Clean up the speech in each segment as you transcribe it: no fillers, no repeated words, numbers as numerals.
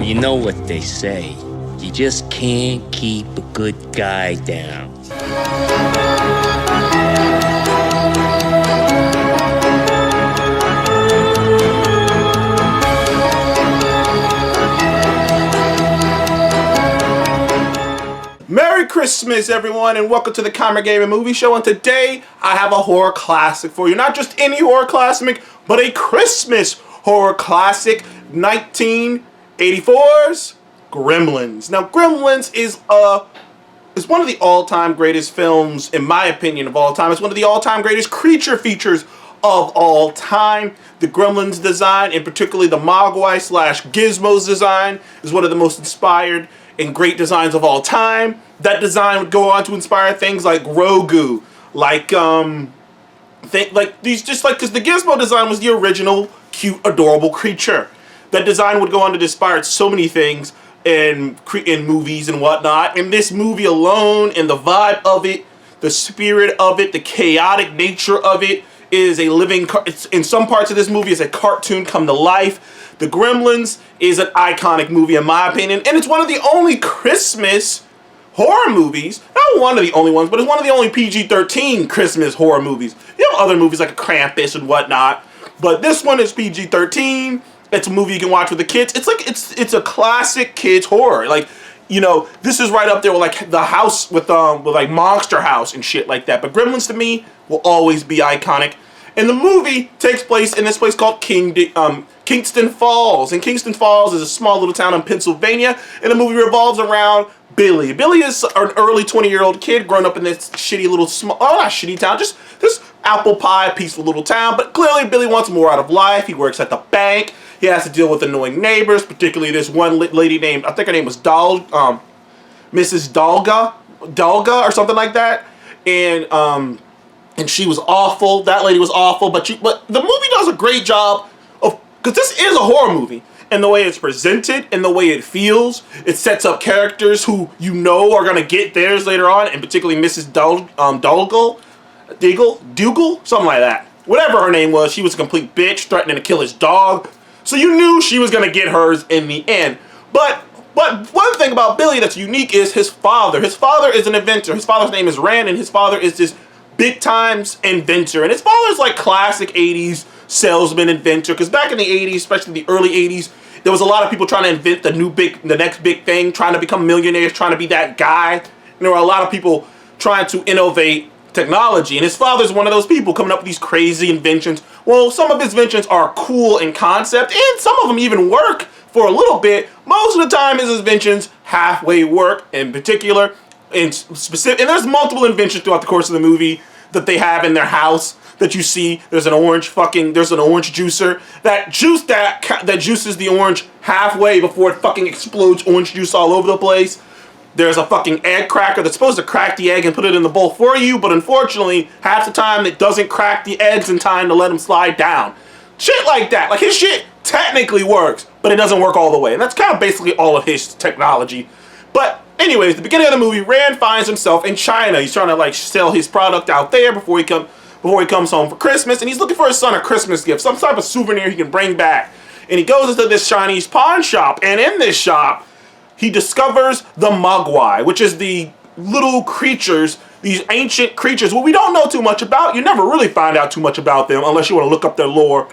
You know what they say. You just can't keep a good guy down. Merry Christmas, everyone, and welcome to the Comic Gaming Movie Show. And today, I have a horror classic for you. Not just any horror classic, but a Christmas horror classic, 1984's Gremlins. Now, Gremlins is one of the all-time greatest films, in my opinion, of all time. It's one of the all-time greatest creature features of all time. The Gremlins design, and particularly the mogwai / Gizmo's design, is one of the most inspired and great designs of all time. That design would go on to inspire things like Grogu, because the Gizmo design was the original cute, adorable creature. That design would go on to inspire so many things in movies and whatnot. And this movie alone, and the vibe of it, the spirit of it, the chaotic nature of it, is a living. In some parts of this movie, is a cartoon come to life. The Gremlins is an iconic movie, in my opinion, and it's one of the only Christmas horror movies. Not one of the only ones, but it's one of the only PG-13 Christmas horror movies. You have other movies like Krampus and whatnot, but this one is PG-13. It's a movie you can watch with the kids. It's a classic kids horror. Like, you know, this is right up there with like the house with like Monster House and shit like that. But Gremlins to me will always be iconic. And the movie takes place in this place called Kingston Falls. And Kingston Falls is a small little town in Pennsylvania. And the movie revolves around Billy. Billy is an early 20-year-old kid growing up in this shitty little not shitty town, just this apple pie, peaceful little town. But clearly Billy wants more out of life. He works at the bank. He has to deal with annoying neighbors, particularly this one lady named, I think her name was Mrs. Dalga or something like that. And she was awful. That lady was awful. But the movie does a great job of, because this is a horror movie, and the way it's presented and the way it feels, it sets up characters who you know are gonna get theirs later on, and particularly Mrs. Dougal, something like that. Whatever her name was, she was a complete bitch, threatening to kill his dog. So you knew she was gonna get hers in the end. But one thing about Billy that's unique is his father. His father is an inventor. His father's name is Rand, and his father is this big times inventor. And his father's like classic 80s salesman inventor, because back in the 80s, especially the early 80s, there was a lot of people trying to invent the next big thing, trying to become millionaires, trying to be that guy. And there were a lot of people trying to innovate technology, and his father's one of those people coming up with these crazy inventions. Well, some of his inventions are cool in concept, and some of them even work for a little bit. Most of the time his inventions halfway work. In particular, and there's multiple inventions throughout the course of the movie that they have in their house that you see. There's an orange juicer that juices the orange halfway before it fucking explodes orange juice all over the place. There's a fucking egg cracker that's supposed to crack the egg and put it in the bowl for you, but unfortunately, half the time it doesn't crack the eggs in time to let them slide down. Shit like that. Like, his shit technically works, but it doesn't work all the way. And that's kind of basically all of his technology. But anyways, the beginning of the movie, Rand finds himself in China. He's trying to like sell his product out there before he comes home for Christmas, and he's looking for his son a Christmas gift, some type of souvenir he can bring back. And he goes into this Chinese pawn shop, and in this shop, he discovers the mogwai, which is the little creatures, these ancient creatures. Well, we don't know too much about. You never really find out too much about them unless you want to look up their lore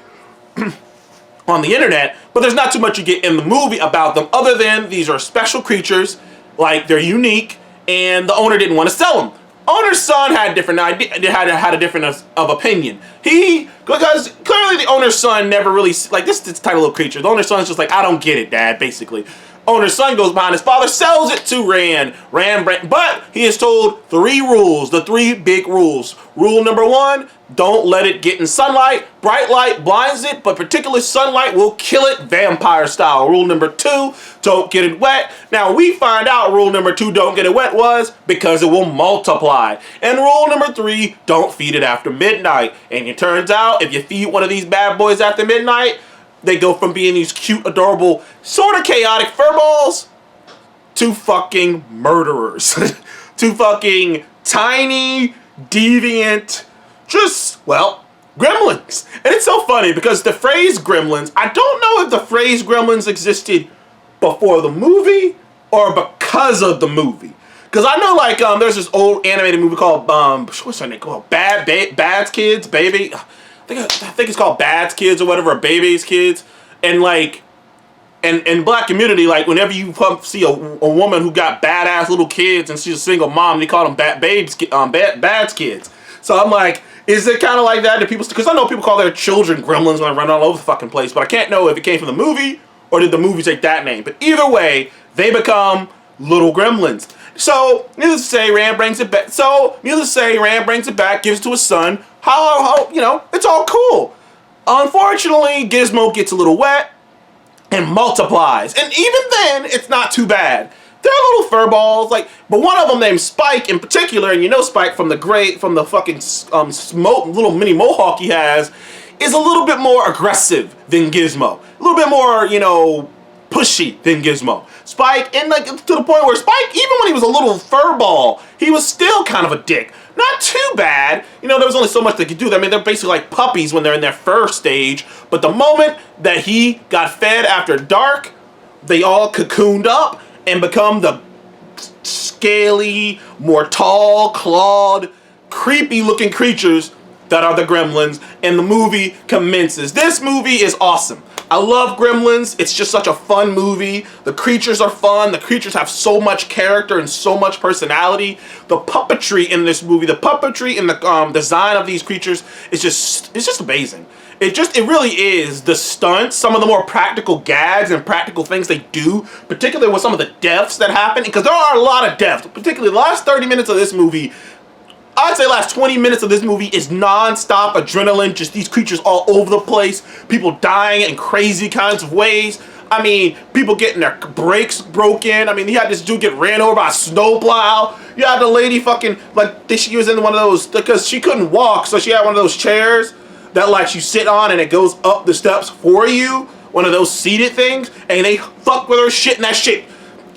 on the internet. But there's not too much you get in the movie about them, other than these are special creatures, like they're unique, and the owner didn't want to sell them. Owner's son had a different idea, had a different of opinion. Because clearly the owner's son never really, like, this tiny little creature. The owner's son's just like, I don't get it, Dad, basically. Owner's son goes behind his father, sells it to Rand, but he is told 3 rules, the 3 big rules. Rule number 1, don't let it get in sunlight. Bright light blinds it, but particular sunlight will kill it vampire style. Rule number 2, don't get it wet. Now we find out rule number 2, don't get it wet, was because it will multiply. And rule number 3, don't feed it after midnight. And it turns out if you feed one of these bad boys after midnight, they go from being these cute, adorable, sort of chaotic furballs to fucking murderers. To fucking tiny, deviant, gremlins. And it's so funny because the phrase gremlins, I don't know if the phrase gremlins existed before the movie or because of the movie? Because I know, like, there's this old animated movie called, what's her name called? Bad's Kids, Baby. I think it's called Bad's Kids or whatever, or Baby's Kids. And, like, in black community, like, whenever you see a woman who got badass little kids and she's a single mom, they call them Bad's Kids. So I'm like, is it kind of like that? Because I know people call their children gremlins when they run all over the fucking place, but I can't know if it came from the movie or did the movie take that name. But either way, they become little gremlins. So, needless to say, Rand brings it back. Gives it to his son. How, you know, it's all cool. Unfortunately, Gizmo gets a little wet and multiplies. And even then, it's not too bad. They're little fur balls, like, but one of them named Spike in particular, and you know Spike from the fucking little mini mohawk he has, is a little bit more aggressive than Gizmo. A little bit more, you know, pushy than Gizmo. Spike, and like to the point where Spike, even when he was a little fur ball, he was still kind of a dick. Not too bad. You know, there was only so much they could do. I mean, they're basically like puppies when they're in their fur stage. But the moment that he got fed after dark, they all cocooned up and become the scaly, more tall, clawed, creepy-looking creatures that are the Gremlins, and the movie commences. This movie is awesome. I love Gremlins. It's just such a fun movie. The creatures are fun. The creatures have so much character and so much personality. The puppetry in this movie, the puppetry and the design of these creatures is just amazing. It really is. The stunts, some of the more practical gags and practical things they do, particularly with some of the deaths that happen, because there are a lot of deaths, particularly the last 30 minutes of this movie. I'd say the last 20 minutes of this movie is non-stop adrenaline, just these creatures all over the place, people dying in crazy kinds of ways. I mean, people getting their brakes broken. I mean, you had this dude get ran over by a snowplow. You had the lady fucking, like, she was in one of those, because she couldn't walk, so she had one of those chairs that, like, you sit on and it goes up the steps for you. One of those seated things, and they fucked with her shit, and that shit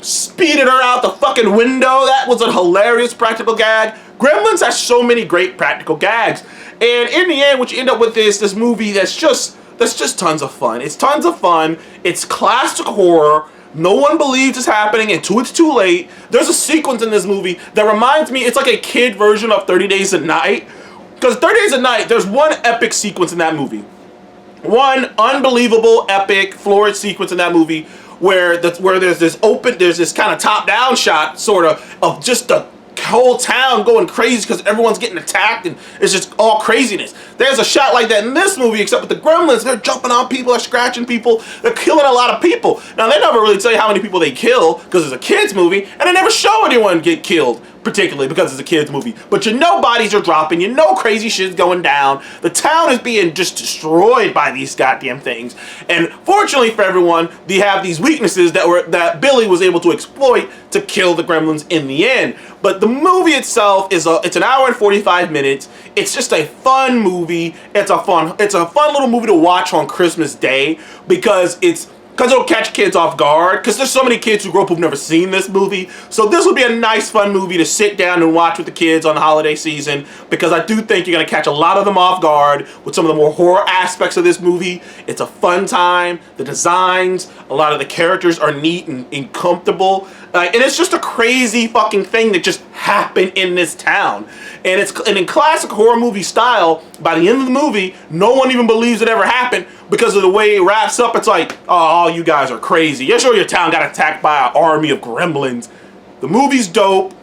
speeded her out the fucking window. That was a hilarious practical gag. Gremlins has so many great practical gags, and in the end, what you end up with is this movie that's just tons of fun. It's tons of fun. It's classic horror. No one believes it's happening until it's too late. There's a sequence in this movie that reminds me, it's like a kid version of 30 Days a Night. Because 30 Days a Night, there's one epic sequence in that movie. One unbelievable, epic, florid sequence in that movie where there's this kind of top-down shot, sort of just the whole town going crazy because everyone's getting attacked and it's just all craziness. There's a shot like that in this movie, except with the Gremlins. They're jumping on people, they're scratching people, they're killing a lot of people. Now, they never really tell you how many people they kill because it's a kid's movie, and they never show anyone get killed, particularly because it's a kid's movie. But you know bodies are dropping, you know crazy shit's going down. The town is being just destroyed by these goddamn things. And fortunately for everyone, they have these weaknesses that Billy was able to exploit to kill the Gremlins in the end. But the movie itself it's an hour and 45 minutes. It's just a fun movie. It's a fun little movie to watch on Christmas Day because it'll catch kids off guard, because there's so many kids who grow up who've never seen this movie. So this would be a nice, fun movie to sit down and watch with the kids on the holiday season, because I do think you're going to catch a lot of them off guard with some of the more horror aspects of this movie. It's a fun time. The designs, a lot of the characters are neat and comfortable. And it's just a crazy fucking thing that just happened in this town. And in classic horror movie style, by the end of the movie, no one even believes it ever happened because of the way it wraps up. It's like, oh, you guys are crazy. Yeah, sure, your town got attacked by an army of gremlins. The movie's dope.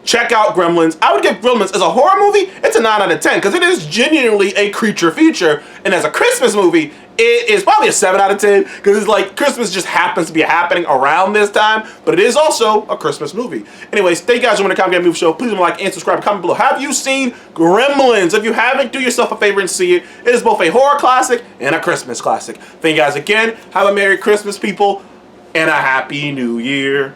Check out Gremlins. I would give Gremlins, as a horror movie, it's a 9 out of 10 because it is genuinely a creature feature. And as a Christmas movie, it is probably a 7 out of 10 because it's like Christmas just happens to be happening around this time, but it is also a Christmas movie. Anyways, thank you guys for watching the Comic Game Movie Show. Please like and subscribe. Comment below. Have you seen Gremlins? If you haven't, do yourself a favor and see it. It is both a horror classic and a Christmas classic. Thank you guys again. Have a Merry Christmas, people, and a Happy New Year.